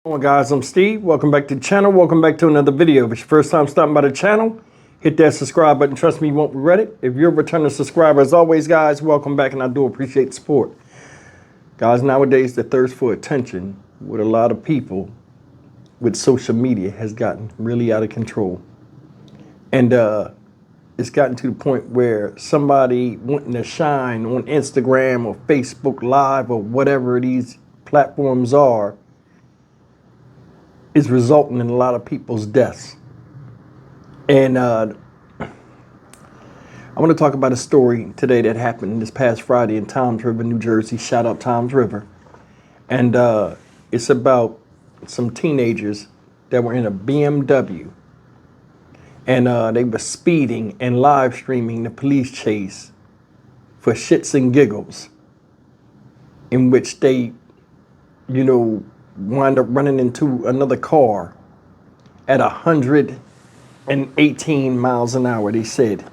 Hello guys, I'm Steve. Welcome back to the channel. Welcome back to another video. If it's your first time stopping by the channel, hit that subscribe button. Trust me, you won't regret it. If you're a returning subscriber, as always, guys, welcome back, and I do appreciate the support. Guys, nowadays the thirst for attention with a lot of people with social media has gotten really out of control. And it's gotten to the point where somebody wanting to shine on Instagram or Facebook Live or whatever these platforms are is resulting in a lot of people's deaths. And I want to talk about a story today that happened this past Friday in Toms River, New Jersey. Shout out Toms River. And it's about some teenagers that were in a BMW. And they were speeding and live streaming the police chase for shits and giggles, in which they, wind up running into another car at 118 miles an hour, they said.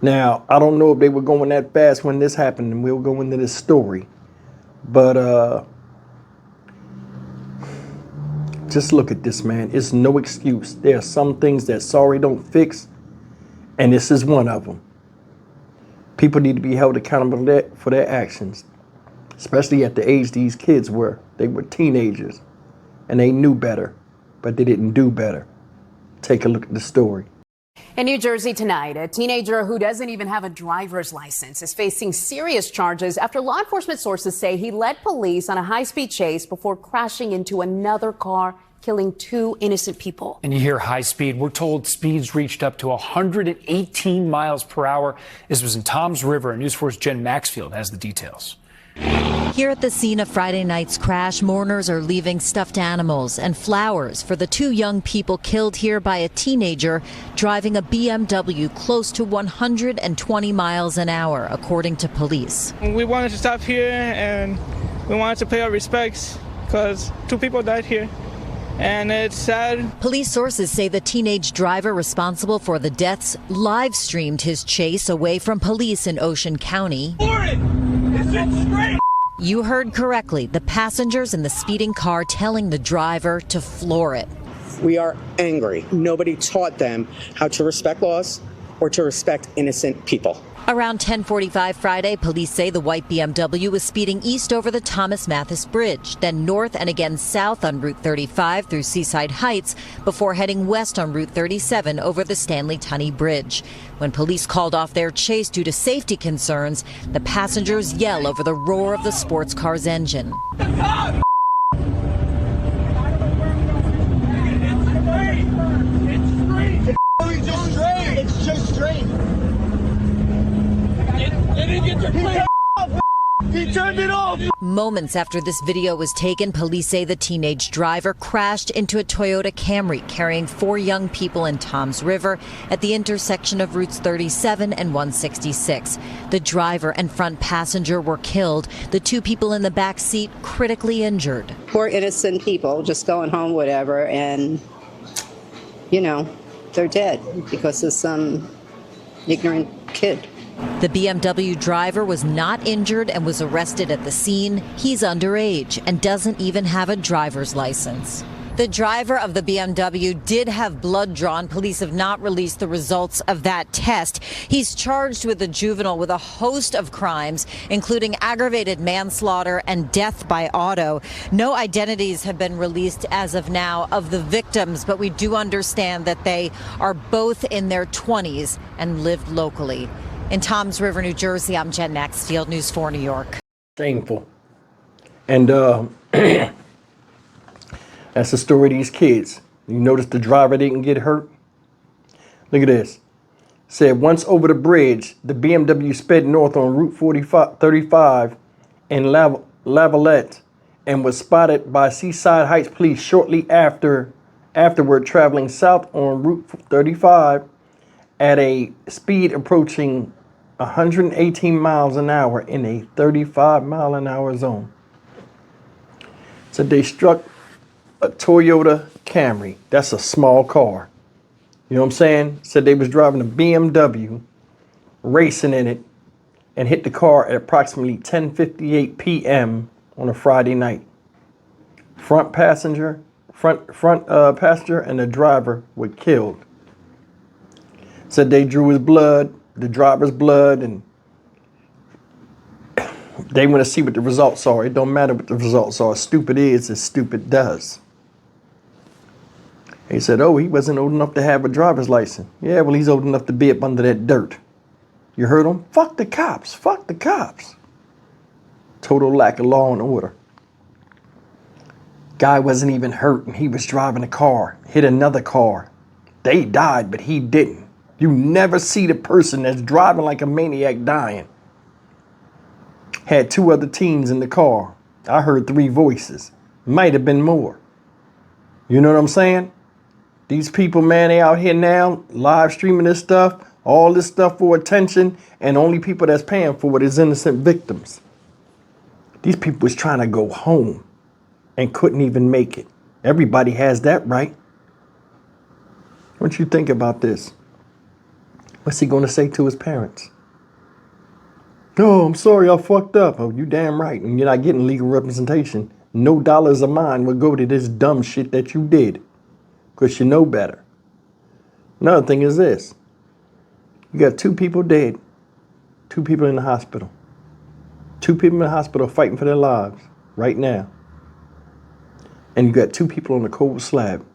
Now, I don't know if they were going that fast when this happened, and we'll go into this story. But just look at this, man. It's no excuse. There are some things that sorry don't fix, and this is one of them. People need to be held accountable for their actions, especially at the age these kids were. They were teenagers, and they knew better, but they didn't do better. Take a look at the story. In New Jersey tonight, a teenager who doesn't even have a driver's license is facing serious charges after law enforcement sources say he led police on a high-speed chase before crashing into another car, killing two innocent people. And you hear high speed. We're told speeds reached up to 118 miles per hour. This was in Toms River. News 4's Jen Maxfield has the details. Here at the scene of Friday night's crash, mourners are leaving stuffed animals and flowers for the two young people killed here by a teenager driving a BMW close to 120 miles an hour, according to police. We wanted to stop here and we wanted to pay our respects because two people died here. And it's sad. Police sources say the teenage driver responsible for the deaths live streamed his chase away from police in Ocean County. You heard correctly. The passengers in the speeding car telling the driver to floor it. We are angry. Nobody taught them how to respect laws or to respect innocent people. Around 10:45 Friday, police say the white BMW was speeding east over the Thomas Mathis Bridge, then north and again south on Route 35 through Seaside Heights, before heading west on Route 37 over the Stanley Tunney Bridge. When police called off their chase due to safety concerns, the passengers yell over the roar of the sports car's engine. It's just straight. He turned it off. Moments after this video was taken, police say the teenage driver crashed into a Toyota Camry carrying four young people in Toms River at the intersection of Routes 37 and 166. The driver and front passenger were killed. The two people in the back seat critically injured. Poor innocent people just going home, whatever, and, they're dead because of some ignorant kid. The BMW driver was not injured and was arrested at the scene. He's underage and doesn't even have a driver's license. The driver of the BMW did have blood drawn. Police have not released the results of that test. He's charged with a juvenile with a host of crimes, including aggravated manslaughter and death by auto. No identities have been released as of now of the victims, but we do understand that they are both in their 20s and lived locally. In Toms River, New Jersey, I'm Jen Maxfield, News 4 New York. Shameful. And that's the story of these kids. You notice the driver didn't get hurt? Look at this. Said once over the bridge, the BMW sped north on Route 35 in Lavalette and was spotted by Seaside Heights police shortly afterward, traveling south on Route 35 at a speed approaching 118 miles an hour in a 35 mile an hour zone. So they struck a Toyota Camry. That's a small car. You know what I'm saying? Said they was driving a BMW, racing in it, and hit the car at approximately 10:58 p.m. on a Friday night. front passenger, passenger and the driver were killed. Said they drew his blood, the driver's blood, and they want to see what the results are. It don't matter what the results are. Stupid is as stupid does. He said, oh, he wasn't old enough to have a driver's license. Yeah, well, he's old enough to be up under that dirt. You heard him? Fuck the cops. Fuck the cops. Total lack of law and order. Guy wasn't even hurt and he was driving a car, hit another car. They died, but he didn't. You never see the person that's driving like a maniac dying. Had 2 other teens in the car. I heard 3 voices. Might have been more. You know what I'm saying? These people, man, they out here now live streaming this stuff, all this stuff for attention, and only people that's paying for it is innocent victims. These people was trying to go home and couldn't even make it. Everybody has that right. What you think about this? What's he going to say to his parents? No, I'm sorry, I fucked up. Oh, you damn right. And you're not getting legal representation. No dollars of mine will go to this dumb shit that you did. Because you know better. Another thing is this. You got 2 people dead. 2 people in the hospital. 2 people in the hospital fighting for their lives right now. And you got 2 people on the cold slab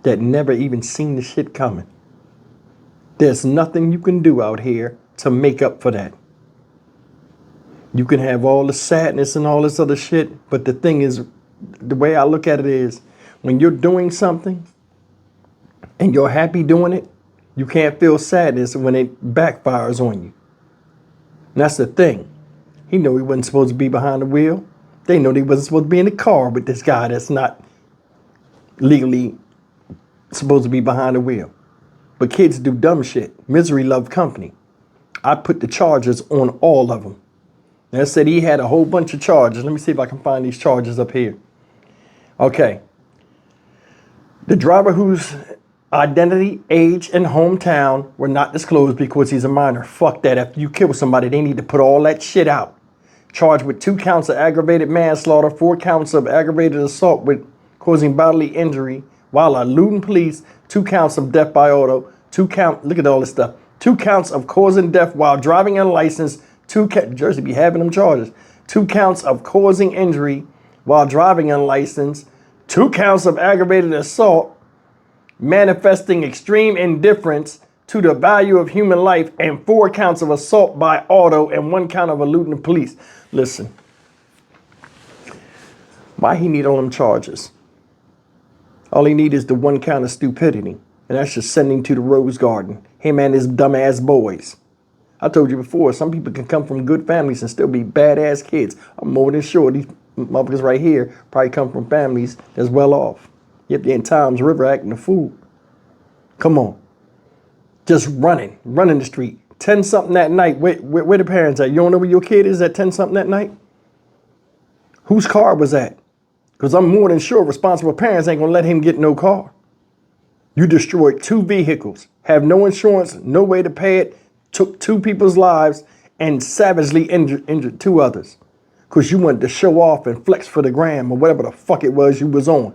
that never even seen the shit coming. There's nothing you can do out here to make up for that. You can have all the sadness and all this other shit, but the thing is, the way I look at it is, when you're doing something and you're happy doing it, you can't feel sadness when it backfires on you. And that's the thing. He knew he wasn't supposed to be behind the wheel. They know they wasn't supposed to be in the car with this guy that's not legally supposed to be behind the wheel. But kids do dumb shit. Misery loves company. I put the charges on all of them. And I said he had a whole bunch of charges. Let me see if I can find these charges up here. Okay. The driver whose identity, age, and hometown were not disclosed because he's a minor. Fuck that. After you kill somebody, they need to put all that shit out. Charged with 2 counts of aggravated manslaughter, 4 counts of aggravated assault with causing bodily injury while eluding police, 2 counts of death by auto, 2 count, look at all this stuff, 2 counts of causing death while driving unlicensed, Jersey be having them charges, 2 counts of causing injury while driving unlicensed, 2 counts of aggravated assault, manifesting extreme indifference to the value of human life, and 4 counts of assault by auto and 1 count of eluding the police. Listen, why he need all them charges? All he need is the 1 count of stupidity, and that's just sending to the Rose Garden. Him and his dumbass boys. I told you before, some people can come from good families and still be badass kids. I'm more than sure these motherfuckers right here probably come from families that's well off. Yep, they're in Tom's River acting a fool. Come on. Just running the street. 10-something that night. Where the parents at? You don't know where your kid is at 10-something that night? Whose car was that? Because I'm more than sure responsible parents ain't going to let him get no car. You destroyed 2 vehicles, have no insurance, no way to pay it, took 2 people's lives, and savagely injured 2 others. Because you wanted to show off and flex for the gram or whatever the fuck it was you was on.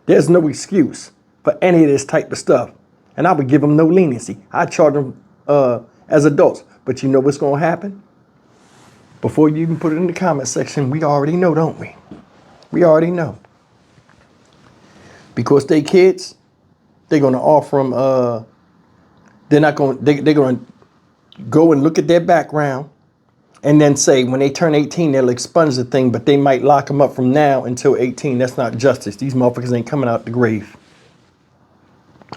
There's no excuse for any of this type of stuff. And I would give them no leniency. I'd charge them as adults. But you know what's going to happen? Before you even put it in the comment section, we already know, don't we? We already know. Because they kids, they're going to offer them, they're going to go and look at their background and then say when they turn 18, they'll expunge the thing, but they might lock them up from now until 18. That's not justice. These motherfuckers ain't coming out the grave.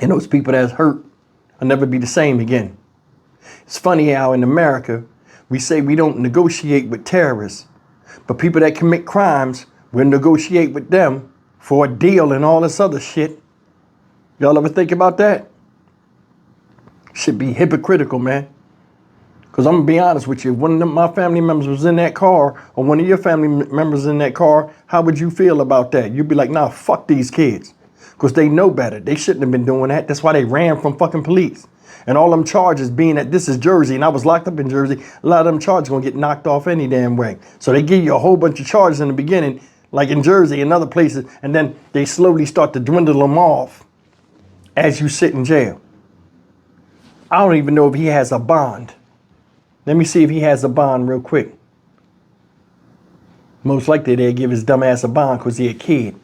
And those people that's hurt will never be the same again. It's funny how in America, we say we don't negotiate with terrorists, but people that commit crimes, we'll negotiate with them for a deal and all this other shit. Y'all ever think about that? Should be hypocritical, man. Because I'm going to be honest with you. If one of my family members was in that car or one of your family members in that car, how would you feel about that? You'd be like, nah, fuck these kids. Because they know better. They shouldn't have been doing that. That's why they ran from fucking police. And all them charges being that this is Jersey and I was locked up in Jersey, a lot of them charges going to get knocked off any damn way. So they give you a whole bunch of charges in the beginning. like in Jersey and other places, and then they slowly start to dwindle them off as you sit in jail. I don't even know if he has a bond. Let me see if he has a bond real quick. Most likely they'd give his dumb ass a bond because he a kid.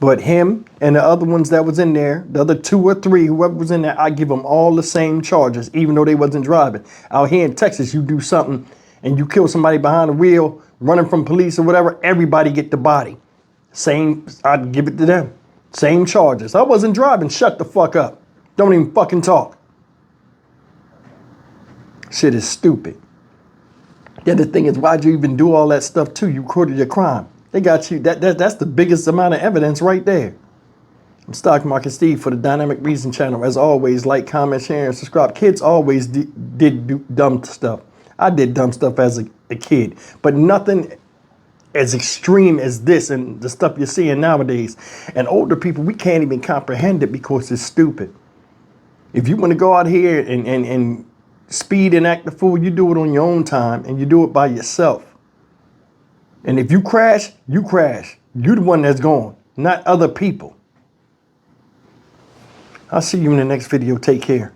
But him and the other ones that was in there, the other 2 or 3, whoever was in there, I give them all the same charges, even though they wasn't driving. Out here in Texas, you do something and you kill somebody behind the wheel, running from police or whatever, everybody get the body. Same, I'd give it to them. Same charges. I wasn't driving, shut the fuck up. Don't even fucking talk. Shit is stupid. The other thing is, why'd you even do all that stuff too? You recorded your crime. They got you. That's the biggest amount of evidence right there. I'm Stock Market Steve for the Dynamic Reason channel. As always, like, comment, share, and subscribe. Kids always did do dumb stuff. I did dumb stuff as a kid, but nothing as extreme as this and the stuff you're seeing nowadays. And older people, we can't even comprehend it because it's stupid. If you want to go out here and speed and act the fool, you do it on your own time and you do it by yourself. And if you crash, you crash. You're the one that's gone, not other people. I'll see you in the next video. Take care.